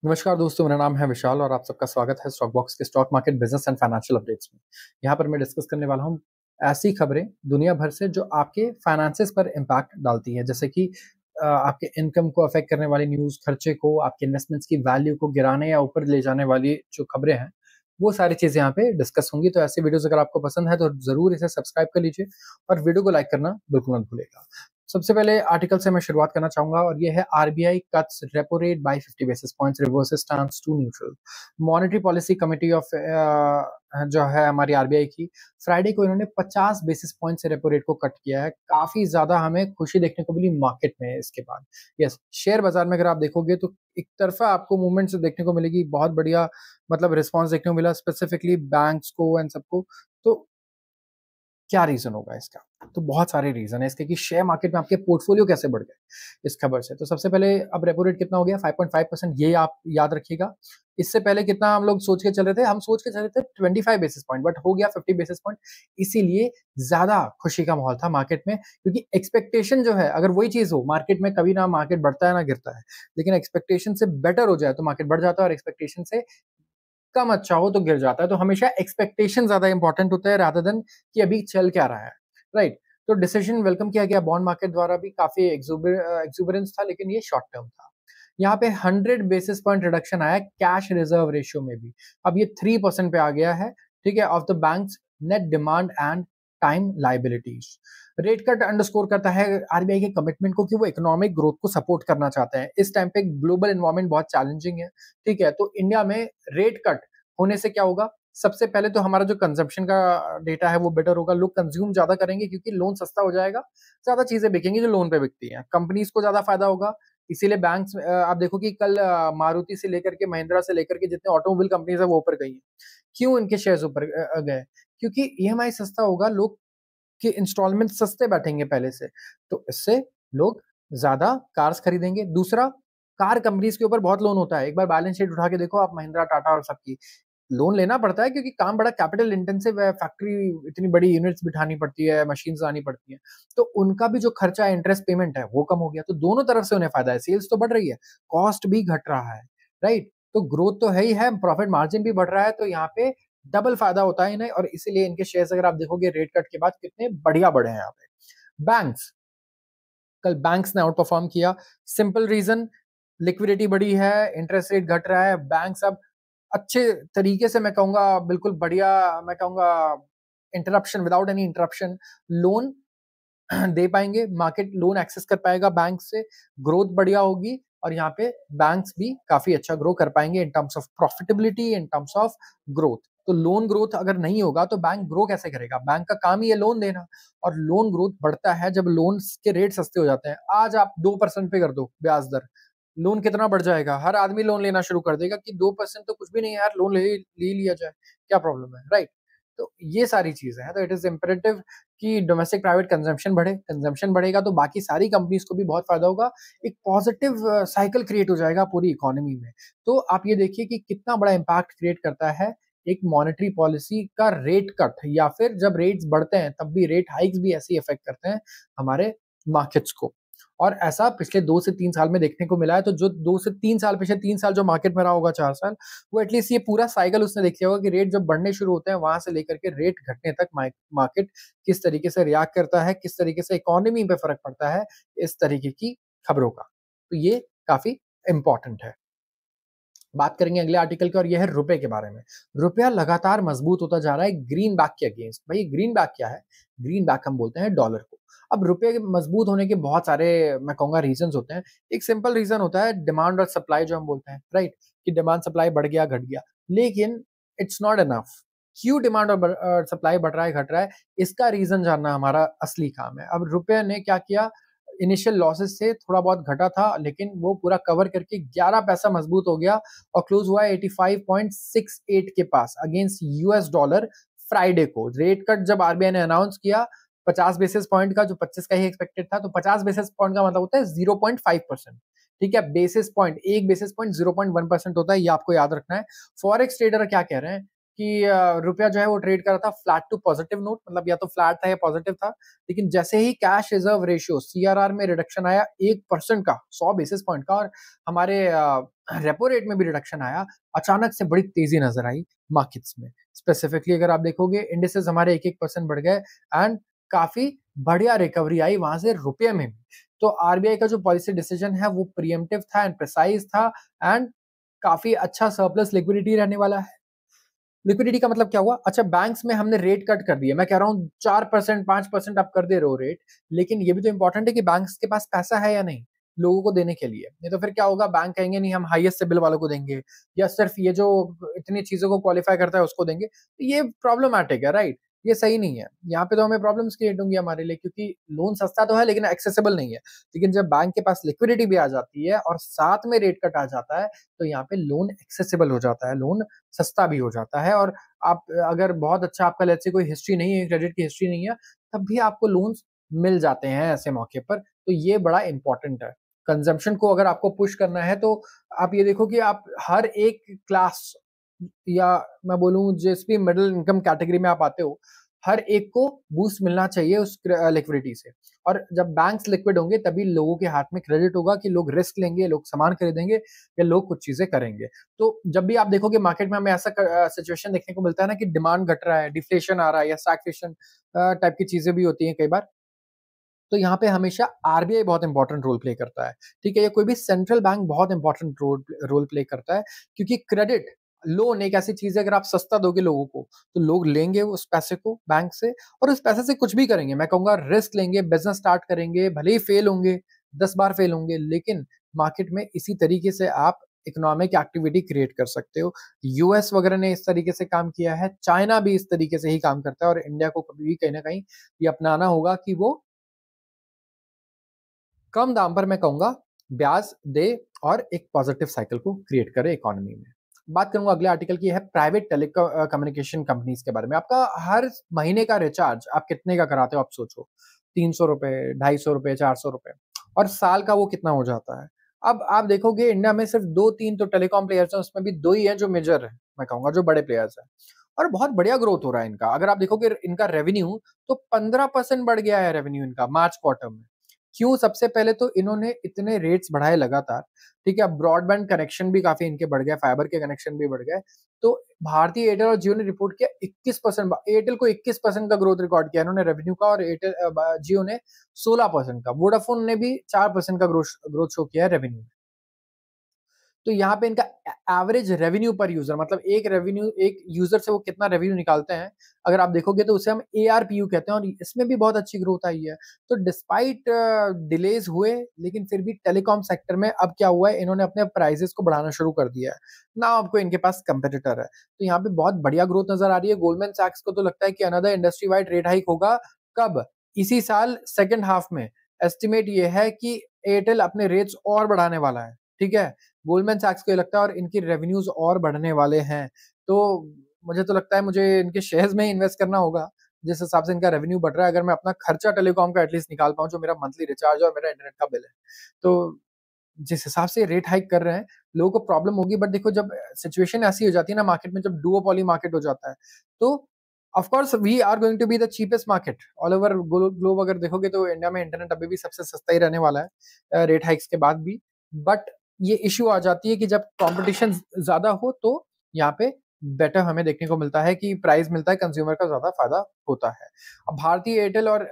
नमस्कार दोस्तों, मेरा नाम है विशाल और आप सबका स्वागत है स्टॉक बॉक्स के stock market business and financial updates में। यहाँ पर मैं डिस्कस करने वाला हूँ ऐसी खबरें दुनिया भर से जो आपके फाइनेंसेस पर इम्पैक्ट डालती है, जैसे कि आपके इनकम को अफेक्ट करने वाली न्यूज़, खर्चे को, आपके इन्वेस्टमेंट्स की वैल्यू को गिराने या ऊपर ले जाने वाली जो खबरें हैं, वो सारी चीज़ें यहाँ पे डिस्कस होंगी। तो ऐसी वीडियोज़ अगर आपको पसंद है तो ज़रूर इसे सब्सक्राइब कर लीजिए और वीडियो को लाइक करना बिल्कुल मत भूलिएगा। सबसे पहले आर्टिकल से मैं शुरुआत करना चाहूंगा और ये है RBI cuts repo rate by 50 basis points, reverses stance to neutral. Monetary policy committee of जो है हमारी आरबीआई की, फ्राइडे को इन्होंने 50 बेसिस पॉइंट से रेपो रेट को कट किया है। काफी ज्यादा हमें खुशी देखने को मिली मार्केट में इसके बाद। यस, शेयर बाजार में अगर आप देखोगे तो एक तरफा आपको मूवमेंट देखने को मिलेगी, बहुत बढ़िया मतलब रिस्पॉन्स देखने को मिला, स्पेसिफिकली बैंक्स को एंड सबको। तो क्या रीजन होगा इसका? तो बहुत सारे रीजन है इसके कि शेयर मार्केट में आपके पोर्टफोलियो कैसे बढ़ गए इस खबर से। तो सबसे पहले अब रेपो रेट कितना हो गया? 5.5%, ये आप याद रखिएगा। इससे पहले कितना हम लोग सोच के चल रहे थे? हम सोच के चल रहे थे 25 बेसिस पॉइंट, बट हो गया 50 बेसिस पॉइंट। इसीलिए ज्यादा खुशी का माहौल था मार्केट में, क्योंकि एक्सपेक्टेशन जो है, अगर वही चीज हो मार्केट में, कभी ना मार्केट बढ़ता है ना गिरता है, लेकिन एक्सपेक्टेशन से बेटर हो जाए तो मार्केट बढ़ जाता है, और एक्सपेक्टेशन से कम अच्छा हो तो गिर जाता है। तो हमेशा एक्सपेक्टेशन ज्यादा इंपॉर्टेंट होता है रादर देन कि अभी चल क्या रहा है, राइट। तो डिसीजन वेलकम किया गया बॉन्ड मार्केट द्वारा भी, काफी एक्सुबरेंस था, लेकिन ये शॉर्ट टर्म था। यहाँ पे 100 बेसिस पॉइंट रिडक्शन आया कैश रिजर्व रेशियो में भी। अब ये 3% पे आ गया है, ठीक है, of the banks net demand and time liabilities. Rate cut underscore करता है आरबीआई के कमिटमेंट को कि वो इकोनॉमिक ग्रोथ को सपोर्ट करना चाहते हैं। इस टाइम पे ग्लोबल एनवायरनमेंट बहुत चैलेंजिंग है, ठीक है। तो इंडिया में रेट कट होने से क्या होगा? सबसे पहले तो हमारा जो कंजम्पशन का डेटा है वो बेटर होगा, लोग कंज्यूम ज्यादा करेंगे क्योंकि लोन सस्ता हो जाएगा, ज्यादा चीजें बिकेंगी जो लोन पे बिकती हैं, कंपनीज को ज्यादा फायदा होगा। इसीलिए बैंक्स, आप देखो कि कल मारुति से लेकर के महिंद्रा से लेकर के जितने ऑटोमोबाइल कंपनीज है वो ऊपर गई हैं। क्यों इनके शेयर्स ऊपर गए? क्योंकि ईएमआई सस्ता होगा, लोग के इंस्टॉलमेंट सस्ते बैठेंगे पहले से, तो इससे लोग ज्यादा कार्स खरीदेंगे। दूसरा, कार कंपनीज के ऊपर बहुत लोन होता है। एक बार बैलेंस शीट उठा के देखो आप, महिंद्रा, टाटा और सबकी, लोन लेना पड़ता है क्योंकि काम बड़ा कैपिटल इंटेंसिव है, फैक्ट्री इतनी बड़ी यूनिट्स बिठानी पड़ती है, मशीन्स आनी पड़ती हैं, तो उनका भी जो खर्चा है, इंटरेस्ट पेमेंट है, वो कम हो गया। तो दोनों तरफ से उन्हें फायदा है, सेल्स तो बढ़ रही है, कॉस्ट भी घट रहा है, राइट। तो ग्रोथ तो है ही है, प्रॉफिट मार्जिन भी बढ़ रहा है, तो यहाँ पे डबल फायदा होता है इन्हें, और इसीलिए इनके शेयर्स अगर आप देखोगे रेट कट के बाद कितने बढ़िया बढ़े हैं यहाँ पे। बैंक्स, कल बैंक्स ने आउट परफॉर्म किया। सिंपल रीजन, लिक्विडिटी बढ़ी है, इंटरेस्ट रेट घट रहा है, बैंक्स अब अच्छे तरीके से, मैं कहूंगा बिल्कुल बढ़िया, मैं कहूंगा interruption, without any interruption loan दे पाएंगे, मार्केट लोन एक्सेस कर पाएगा बैंक से, ग्रोथ बढ़िया होगी, और यहाँ पे बैंक्स भी काफी अच्छा ग्रो कर पाएंगे in terms of profitability, in terms of growth. तो लोन ग्रोथ अगर नहीं होगा तो बैंक ग्रो कैसे करेगा? बैंक का काम ही है लोन देना, और लोन ग्रोथ बढ़ता है जब लोन के रेट सस्ते हो जाते हैं। आज आप 2% पे कर दो ब्याज दर, लोन कितना बढ़ जाएगा? हर आदमी लोन लेना शुरू कर देगा कि 2% तो कुछ भी नहीं है यार, लोन ले लिया जाए, क्या प्रॉब्लम है, राइट। तो ये सारी चीजें हैं, तो इट इज इम्पेरेटिव कि डोमेस्टिक प्राइवेट कंजम्पशन बढ़े। कंजम्पशन बढ़ेगा तो बाकी सारी कंपनीज को भी बहुत फायदा होगा, एक पॉजिटिव साइकिल क्रिएट हो जाएगा पूरी इकोनॉमी में। तो आप ये देखिए कि कितना बड़ा इम्पैक्ट क्रिएट करता है एक मॉनेटरी पॉलिसी का रेट कट, या फिर जब रेट्स बढ़ते हैं तब भी रेट हाइक्स भी ऐसे इफेक्ट करते हैं हमारे मार्केट्स को। और ऐसा पिछले 2 से 3 साल में देखने को मिला है। तो जो 2 से 3 साल, पिछले 3 साल जो मार्केट में रहा होगा, 4 साल, वो एटलीस्ट ये पूरा साइकिल उसने देख लिया होगा कि रेट जब बढ़ने शुरू होते हैं वहां से लेकर के रेट घटने तक मार्केट किस तरीके से रिएक्ट करता है, किस तरीके से इकोनॉमी पे फर्क पड़ता है इस तरीके की खबरों का। तो ये काफी इंपॉर्टेंट है। बात करेंगे अगले आर्टिकल की, और यह है रुपए के बारे में। रुपया लगातार मजबूत होता जा रहा है ग्रीन बैक के अगेंस्ट। भाई ग्रीन बैक क्या है? ग्रीन बैक हम बोलते हैं डॉलर को। अब रुपये के मजबूत होने के बहुत सारे, मैं कहूंगा, रीजंस होते हैं। एक सिंपल रीजन होता है डिमांड और सप्लाई, जो हम बोलते हैं, राइट, कि डिमांड सप्लाई बढ़ गया, घट गया, लेकिन इट्स नॉट इनफ। क्यों डिमांड और सप्लाई बढ़ रहा है, घट रहा है, इसका रीजन जानना हमारा असली काम है। अब रुपये ने क्या किया? इनिशियल लॉसेस से थोड़ा बहुत घटा था, लेकिन वो पूरा कवर करके 11 पैसा मजबूत हो गया और क्लोज हुआ 85.68 के पास अगेंस्ट यूएस डॉलर। फ्राइडे को रेट कट जब आरबीआई ने अनाउंस किया 50 बेसिस पॉइंट का, जो 25 का ही एक्सपेक्टेड था, तो 50 बेसिस पॉइंट का मतलब होता है 0.5%, ठीक है। बेसिस पॉइंट, एक बेसिस पॉइंट 0.1% होता है, ये आपको याद रखना है। फॉरेक्स ट्रेडर क्या कह रहे हैं? कि रुपया जो है वो ट्रेड कर रहा था फ्लैट टू पॉजिटिव नोट, मतलब या तो फ्लैट था या पॉजिटिव था। लेकिन जैसे ही कैश रिजर्व रेशियो सीआरआर में रिडक्शन आया 1% का, 100 बेसिस पॉइंट का, और हमारे रेपो रेट में भी रिडक्शन आया, अचानक से बड़ी तेजी नजर आई मार्केट्स में। स्पेसिफिकली अगर आप देखोगे इंडिसेस हमारे 1-1% बढ़ गए, एंड काफी बढ़िया रिकवरी आई वहां से रुपये में भी। तो आरबीआई का जो पॉलिसी डिसीजन है वो प्रिएम्प्टिव था एंड प्रिसाइज था, एंड काफी अच्छा सरप्लस लिक्विडिटी रहने वाला है। लिक्विडिटी का मतलब क्या हुआ? अच्छा, बैंक्स में हमने रेट कट कर दिया, मैं कह रहा हूँ 4%, 5% आप कर दे रहे हो रेट, लेकिन ये भी तो इंपॉर्टेंट है कि बैंक्स के पास पैसा है या नहीं लोगों को देने के लिए। नहीं तो फिर क्या होगा, बैंक कहेंगे नहीं हम हाईएस्ट सिबिल वालों को देंगे, या सिर्फ ये जो इतनी चीजों को क्वालिफाई करता है उसको देंगे। तो ये प्रॉब्लमैटिक है, राइट? ये सही नहीं है। यहाँ पे तो हमें प्रॉब्लम्स क्रिएट होंगी हमारे लिए, क्योंकि लोन सस्ता तो है लेकिन एक्सेसिबल नहीं है। लेकिन जब बैंक के पास लिक्विडिटी भी आ जाती है और साथ में रेट कट आ जाता है, तो यहाँ पे लोन एक्सेसिबल हो जाता है, लोन सस्ता भी हो जाता है। और आप अगर बहुत अच्छा आपका लेट्स से कोई हिस्ट्री नहीं है, क्रेडिट की हिस्ट्री नहीं है, तब भी आपको लोन्स मिल जाते हैं ऐसे मौके पर। तो ये बड़ा इंपॉर्टेंट है। कंजम्पशन को अगर आपको पुश करना है तो आप ये देखो कि आप हर एक क्लास, या मैं बोलूं जिस भी मिडिल इनकम कैटेगरी में आप आते हो, हर एक को बूस्ट मिलना चाहिए उस लिक्विडिटी से। और जब बैंक्स लिक्विड होंगे तभी लोगों के हाथ में क्रेडिट होगा कि लोग रिस्क लेंगे, लोग सामान खरीदेंगे, या लोग कुछ चीजें करेंगे। तो जब भी आप देखोगे मार्केट में हमें ऐसा सिचुएशन देखने को मिलता है ना कि डिमांड घट रहा है, डिफ्लेशन आ रहा है, या स्टैग्फ्लेशन टाइप की चीजें भी होती हैं कई बार, तो यहाँ पे हमेशा आरबीआई बहुत इंपॉर्टेंट रोल प्ले करता है। ठीक है, या कोई भी सेंट्रल बैंक बहुत इंपॉर्टेंट रोल प्ले करता है, क्योंकि क्रेडिट, लोन एक ऐसी चीज है, अगर आप सस्ता दोगे लोगों को तो लोग लेंगे उस पैसे को बैंक से, और उस पैसे से कुछ भी करेंगे। मैं कहूंगा रिस्क लेंगे, बिजनेस स्टार्ट करेंगे, भले ही फेल होंगे, 10 बार फेल होंगे, लेकिन मार्केट में इसी तरीके से आप इकोनॉमिक एक्टिविटी क्रिएट कर सकते हो। यूएस वगैरह ने इस तरीके से काम किया है, चाइना भी इस तरीके से ही काम करता है, और इंडिया को कभी भी कहीं ना कहीं ये अपनाना होगा कि वो कम दाम पर, मैं कहूंगा, ब्याज दे और एक पॉजिटिव साइकिल को क्रिएट करे इकोनॉमी में। बात करूंगा अगले आर्टिकल की, है प्राइवेट टेलीकम्युनिकेशन कंपनीज के बारे में। आपका हर महीने का रिचार्ज आप कितने का कराते हो? आप सोचो, 300 रुपए, 250 रुपए, 400 रुपए, और साल का वो कितना हो जाता है? अब आप देखोगे इंडिया में सिर्फ 2-3 तो टेलीकॉम प्लेयर्स हैं, उसमें भी 2 ही हैं जो मेजर है, मैं कहूंगा जो बड़े प्लेयर्स हैं, और बहुत बढ़िया ग्रोथ हो रहा है इनका। अगर आप देखोगे इनका रेवेन्यू, तो 15% बढ़ गया है रेवेन्यू इनका मार्च क्वार्टर में। क्यों? सबसे पहले तो इन्होंने इतने रेट्स बढ़ाए लगातार। ठीक है, अब ब्रॉडबैंड कनेक्शन भी काफी इनके बढ़ गए, फाइबर के कनेक्शन भी बढ़ गए। तो भारतीय एयरटेल और जियो ने रिपोर्ट किया 21%, एयरटेल को 21% का ग्रोथ रिकॉर्ड किया इन्होंने रेवेन्यू का, और एयरटेल जियो ने 16% का। वोडाफोन ने भी 4% का ग्रोथ शो किया है रेवेन्यू में। तो यहाँ पे इनका एवरेज रेवेन्यू पर यूजर, मतलब एक यूजर से वो कितना रेवेन्यू निकालते हैं, अगर आप देखोगे तो उसे हम एआरपीयू कहते हैं, और इसमें भी बहुत अच्छी ग्रोथ आई है। तो डिस्पाइट डिलेज हुए, लेकिन फिर भी टेलीकॉम सेक्टर में अब क्या हुआ है, इन्होंने अपने प्राइसेस को बढ़ाना शुरू कर दिया है ना। आपको इनके पास कंपेटिटर है, तो यहाँ पे बहुत बढ़िया ग्रोथ नजर आ रही है। गोल्डमैन सैक्स को तो लगता है कि another industry wide rate hike होगा। कब? इसी साल सेकेंड हाफ में। एस्टिमेट ये है कि एयरटेल अपने रेट्स और बढ़ाने वाला है। ठीक है, गोल्डमैन सैक्स को ये लगता है, और इनकी रेवेन्यूज और बढ़ने वाले हैं। तो मुझे तो लगता है मुझे इनके शेयर्स में ही इन्वेस्ट करना होगा, जिस हिसाब से इनका रेवेन्यू बढ़ रहा है। अगर मैं अपना खर्चा टेलीकॉम का एटलीस्ट निकाल पाऊं, जो मेरा मंथली रिचार्ज और मेरा इंटरनेट का बिल है, तो जिस हिसाब से रेट हाइक कर रहे हैं, लोगों को प्रॉब्लम होगी। बट देखो, जब सिचुएशन ऐसी हो जाती है ना मार्केट में, जब डुओपोली मार्केट हो जाता है, तो of course we are going to be the cheapest market all over globe. अगर देखोगे तो इंडिया में इंटरनेट अभी भी सबसे सस्ता ही रहने वाला है रेट हाइक्स के बाद भी। बट ये इश्यू आ जाती है कि जब कंपटीशन ज्यादा हो, तो यहाँ पे बेटर हमें देखने को मिलता है कि प्राइस मिलता है, कंज्यूमर का ज्यादा फायदा होता है। अब भारतीय एयरटेल और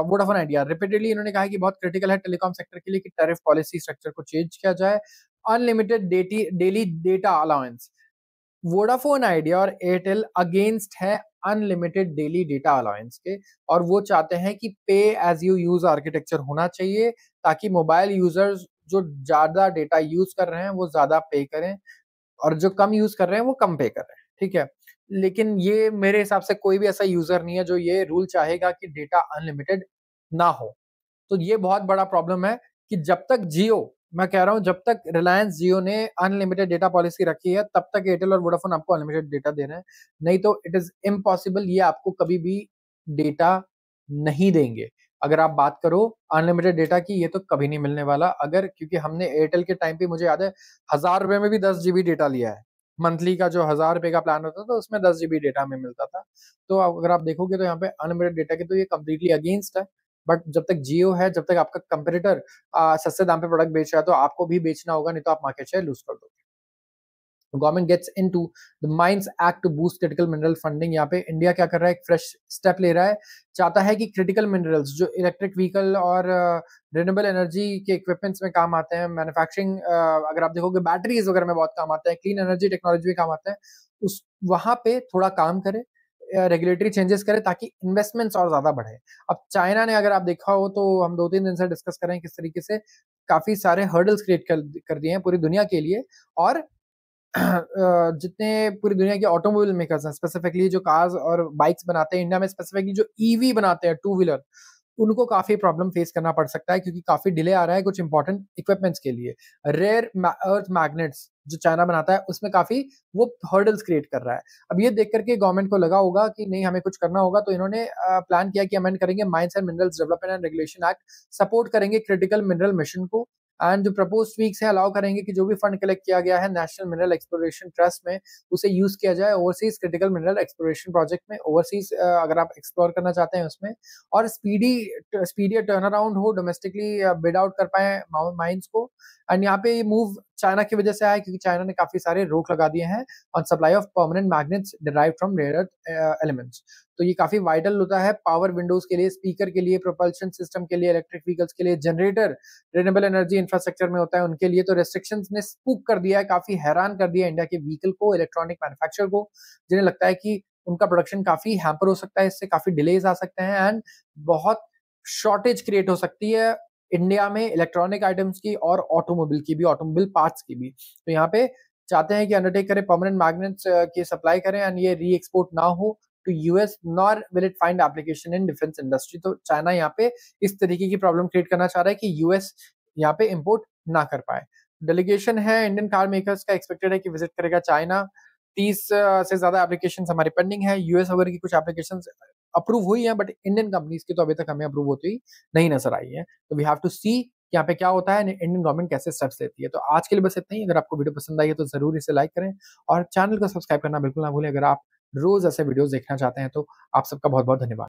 वोडाफोन आइडिया रिपीटेडली इन्होंने कहा है कि बहुत क्रिटिकल है टेलीकॉम सेक्टर के लिए कि टैरिफ पॉलिसी स्ट्रक्चर को चेंज किया जाए, unlimited daily data allowance. Vodafone idea और एयरटेल अगेंस्ट है अनलिमिटेड डेली डेटा अलाउंस के, और वो चाहते हैं कि पे एज यू यूज आर्किटेक्चर होना चाहिए, ताकि मोबाइल यूजर्स जो ज्यादा डेटा यूज कर रहे हैं वो ज्यादा पे करें, और जो कम यूज कर रहे हैं वो कम पे कर रहे हैं। ठीक है, लेकिन ये मेरे हिसाब से कोई भी ऐसा यूजर नहीं है जो ये रूल चाहेगा कि डेटा अनलिमिटेड ना हो। तो ये बहुत बड़ा प्रॉब्लम है कि जब तक जियो, मैं कह रहा हूं जब तक रिलायंस जियो ने अनलिमिटेड डेटा पॉलिसी रखी है, तब तक एयरटेल और वोडाफोन आपको अनलिमिटेड डेटा दे रहे हैं। नहीं तो इट इज इम्पॉसिबल, ये आपको कभी भी डेटा नहीं देंगे। अगर आप बात करो अनलिमिटेड डेटा की, ये तो कभी नहीं मिलने वाला। अगर, क्योंकि हमने एयरटेल के टाइम पे, मुझे याद है, 1000 रुपए में भी 10 GB डेटा लिया है। मंथली का जो ₹1000 का प्लान होता था, उसमें 10 जीबी डेटा हमें मिलता था। तो अगर आप देखोगे तो यहाँ पे अनलिमिटेड डेटा के तो ये कंप्लीटली अगेंस्ट है। बट जब तक जियो है, जब तक आपका कंपैरेटर सस्ते दाम पे प्रोडक्ट बेच रहा है, तो आपको भी बेचना होगा, नहीं तो आप मार्केट शेयर लूज़ कर दोगे। Government gets into the mines act to boost critical mineral funding. यहाँ पे इंडिया क्या कर रहा है, एक फ्रेश स्टेप ले रहा है, चाहता है कि क्रिटिकल मिनरल्स जो इलेक्ट्रिक व्हीकल और रिन्यूएबल एनर्जी के इक्विपमेंट्स में काम आते हैं, मैन्युफैक्चरिंग, अगर आप देखोगे बैटरीज वगैरह में बहुत काम आते हैं, क्लीन एनर्जी टेक्नोलॉजी में काम आते हैं, उस वहां पे थोड़ा काम करे, रेगुलेटरी चेंजेस करे ताकि इन्वेस्टमेंट्स और ज्यादा बढ़े। अब चाइना ने, अगर आप देखा हो तो हम 2-3 दिन से डिस्कस करें किस तरीके से काफी सारे हर्डल्स क्रिएट कर दिए हैं पूरी दुनिया के लिए। और जितने पूरी दुनिया के ऑटोमोबाइल मेकर्स हैं, स्पेसिफिकली जो कार्स और बाइक्स बनाते हैं, इंडिया में स्पेसिफिकली जो ईवी बनाते हैं, टू व्हीलर, उनको काफी प्रॉब्लम फेस करना पड़ सकता है क्योंकि काफी डिले आ रहा है कुछ इंपॉर्टेंट इक्विपमेंट्स के लिए। रेयर अर्थ मैग्नेट्स जो चाइना बनाता है, उसमें काफी वो हर्डल्स क्रिएट कर रहा है। अब ये देख करके गवर्नमेंट को लगा होगा कि नहीं, हमें कुछ करना होगा, तो इन्होंने प्लान किया कि अमेंड करेंगे mines and minerals development and regulation act, support करेंगे क्रिटिकल मिनरल मिशन को, एंड जो प्रपोज ट्वीक्स है अलाउ करेंगे कि जो भी फंड कलेक्ट किया गया है नेशनल मिनरल एक्सप्लोरेशन ट्रस्ट में, उसे यूज किया जाए overseas critical mineral exploration project में, ओवरसीज अगर आप एक्सप्लोर करना चाहते हैं उसमें, और स्पीडी टर्न अराउंड हो, डोमेस्टिकली बिड आउट कर पाए माइंस को। एंड यहाँ पे ये मूव चाइना की वजह से आया क्योंकि चाइना ने काफी सारे रोक लगा दिए हैं on supply of permanent magnets derive from rare earth elements. तो ये काफी वाइटल होता है पावर विंडोज के लिए, स्पीकर के लिए, प्रोपल्शन सिस्टम के लिए, इलेक्ट्रिक व्हीकल्स के लिए, जनरेटर, रिन्यूएबल एनर्जी इंफ्रास्ट्रक्चर में होता है उनके लिए। तो रेस्ट्रिक्शंस ने स्पूक कर दिया है, काफी हैरान कर दिया इंडिया के व्हीकल को, इलेक्ट्रॉनिक मैन्युफैक्चरर को, जिन्हें लगता है कि उनका प्रोडक्शन काफी हैम्पर हो सकता है, इससे काफी डिलेज आ सकते हैं एंड बहुत शॉर्टेज क्रिएट हो सकती है इंडिया में इलेक्ट्रॉनिक आइटम्स की और ऑटोमोबाइल की भी, ऑटोमोबाइल पार्ट्स की भी। तो यहाँ पे चाहते हैं कि अंडरटेक करें परमानेंट मैग्नेट्स की सप्लाई करें एंड ये री एक्सपोर्ट ना हो to US, nor will it find application in defence industry. तो चाइना यहाँ पे इस तरीके की प्रॉब्लम क्रिएट करना चाह रहा है कि यूएस यहाँ पे इंपोर्ट ना कर पाए। डेलीगेशन है इंडियन कार मेकर्स का, एक्सपेक्टेड है कि विजिट करेगा चाइना। 30 से ज्यादा एप्लीकेशन हमारी पेंडिंग है, यूएस वगैरह की कुछ एप्लीकेशन अप्रूव हुई है, बट इंडियन कंपनीज की तो अभी तक हमें अप्रूव होती नहीं नजर आई है। तो वी हैव टू सी यहाँ पे क्या होता है, इंडियन गवर्नमेंट कैसे स्टेप्स लेती है। तो आज के लिए बस इतना ही। अगर आपको वीडियो पसंद आई है तो जरूर इसे लाइक करें और चैनल को सब्सक्राइब करना बिल्कुल ना भूलें। अगर आप रोज ऐसे वीडियोस देखना चाहते हैं तो आप सबका बहुत बहुत धन्यवाद।